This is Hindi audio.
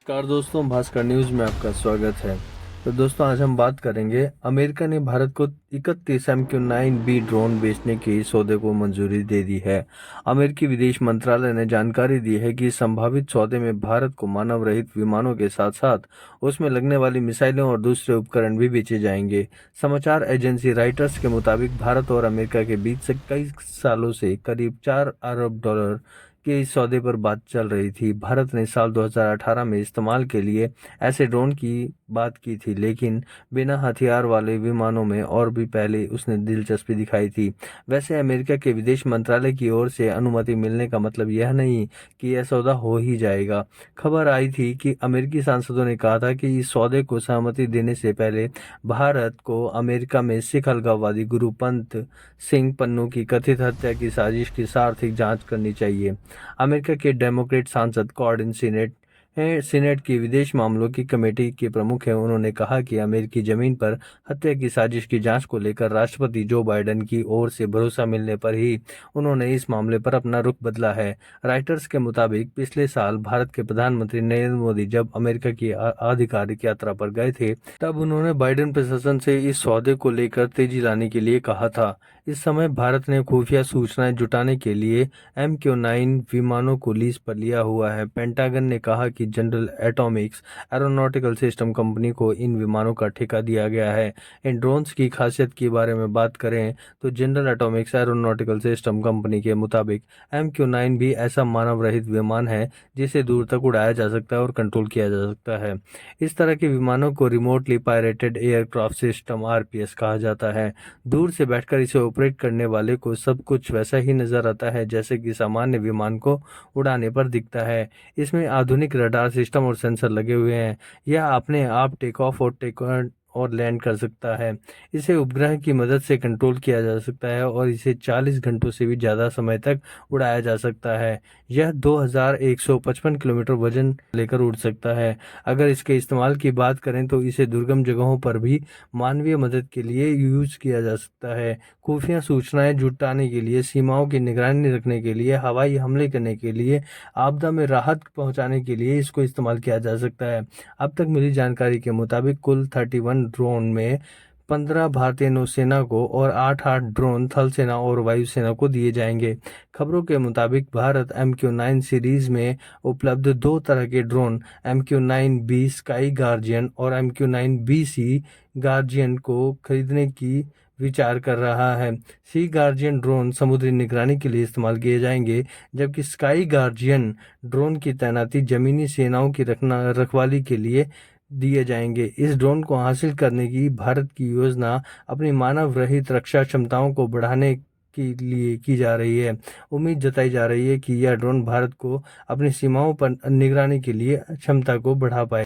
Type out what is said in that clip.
नमस्कार दोस्तों, भास्कर न्यूज में आपका स्वागत है। तो दोस्तों, आज हम बात करेंगे। अमेरिका ने भारत को 31 MQ-9B ड्रोन बेचने के सौदे को मंजूरी दे दी है। अमेरिकी विदेश मंत्रालय ने जानकारी दी है कि संभावित सौदे में भारत को मानव रहित विमानों के साथ साथ उसमें लगने वाली मिसाइलें और दूसरे उपकरण भी बेचे जाएंगे। समाचार एजेंसी रॉयटर्स के मुताबिक भारत और अमेरिका के बीच से कई सालों से करीब $4 अरब के इस सौदे पर बात चल रही थी। भारत ने साल 2018 में इस्तेमाल के लिए ऐसे ड्रोन की बात की थी, लेकिन बिना हथियार वाले विमानों में और भी पहले उसने दिलचस्पी दिखाई थी। वैसे अमेरिका के विदेश मंत्रालय की ओर से अनुमति मिलने का मतलब यह नहीं कि यह सौदा हो ही जाएगा। खबर आई थी कि अमेरिकी सांसदों ने कहा था कि इस सौदे को सहमति देने से पहले भारत को अमेरिका में सिख अलगाववादी गुरु पंत सिंह पन्नू की कथित हत्या की साजिश की सार्थिक जांच करनी चाहिए। अमेरिका के डेमोक्रेट सांसद कॉर्डिन सीनेट की विदेश मामलों की कमेटी के प्रमुख हैं। उन्होंने कहा कि अमेरिकी जमीन पर हत्या की साजिश की जांच को लेकर राष्ट्रपति जो बाइडेन की ओर से भरोसा मिलने पर ही उन्होंने इस मामले पर अपना रुख बदला है। राइटर्स के मुताबिक पिछले साल भारत के प्रधानमंत्री नरेंद्र मोदी जब अमेरिका की आधिकारिक यात्रा पर गए थे, तब उन्होंने बाइडेन प्रशासन से इस सौदे को लेकर तेजी लाने के लिए कहा था। इस समय भारत ने खुफिया सूचनाएं जुटाने के लिए MQ-9 विमानों को लीज पर लिया हुआ है। पेंटागन ने कहा कि general Atomics aeronautical system company को इन विमानों का ठेका दिया गया है। इन ड्रोन्स की खासियत के बारे में बात करें तो general Atomics aeronautical system company के मुताबिक MQ-9 भी ऐसा मानव रहित विमान है जिसे दूर तक उड़ाया जा सकता है और कंट्रोल किया जा सकता है। इस तरह के विमानों को remotely pirated aircraft system RPS कहा जाता है। दूर से बैठकर इसे ऑपरेट करने वाले को सब कुछ वैसा ही नजर आता है जैसे कि सामान्य विमान को उड़ाने पर दिखता है। इसमें आधुनिक रडार सिस्टम और सेंसर लगे हुए हैं। यह अपने आप टेक ऑफ और लैंड कर सकता है। इसे उपग्रह की मदद से कंट्रोल किया जा सकता है और इसे 40 घंटों से भी ज़्यादा समय तक उड़ाया जा सकता है। यह 2155 किलोमीटर वजन लेकर उड़ सकता है। अगर इसके इस्तेमाल की बात करें तो इसे दुर्गम जगहों पर भी मानवीय मदद के लिए यूज किया जा सकता है। खुफिया सूचनाएं जुटाने के लिए, सीमाओं की निगरानी रखने के लिए, हवाई हमले करने के लिए, आपदा में राहत पहुंचाने के लिए इसको इस्तेमाल किया जा सकता है। अब तक मिली जानकारी के मुताबिक कुल 31 ड्रोन में 15 भारतीय नौसेना को और 8 ड्रोन थल सेना और वायुसेना को दिए जाएंगे। खबरों के मुताबिक भारत MQ-9 सीरीज में उपलब्ध दो तरह के ड्रोन MQ-9B स्काई गार्जियन और MQ-9BC गार्जियन को खरीदने की विचार कर रहा है। सी गार्जियन ड्रोन समुद्री निगरानी के लिए इस्तेमाल किए जाएंगे, जबकि स्काई गार्जियन ड्रोन की तैनाती जमीनी सेनाओं की रखवाली के लिए दिए जाएंगे। इस ड्रोन को हासिल करने की भारत की योजना अपनी मानव रहित रक्षा क्षमताओं को बढ़ाने के लिए की जा रही है। उम्मीद जताई जा रही है कि यह ड्रोन भारत को अपनी सीमाओं पर निगरानी के लिए क्षमता को बढ़ा पाए।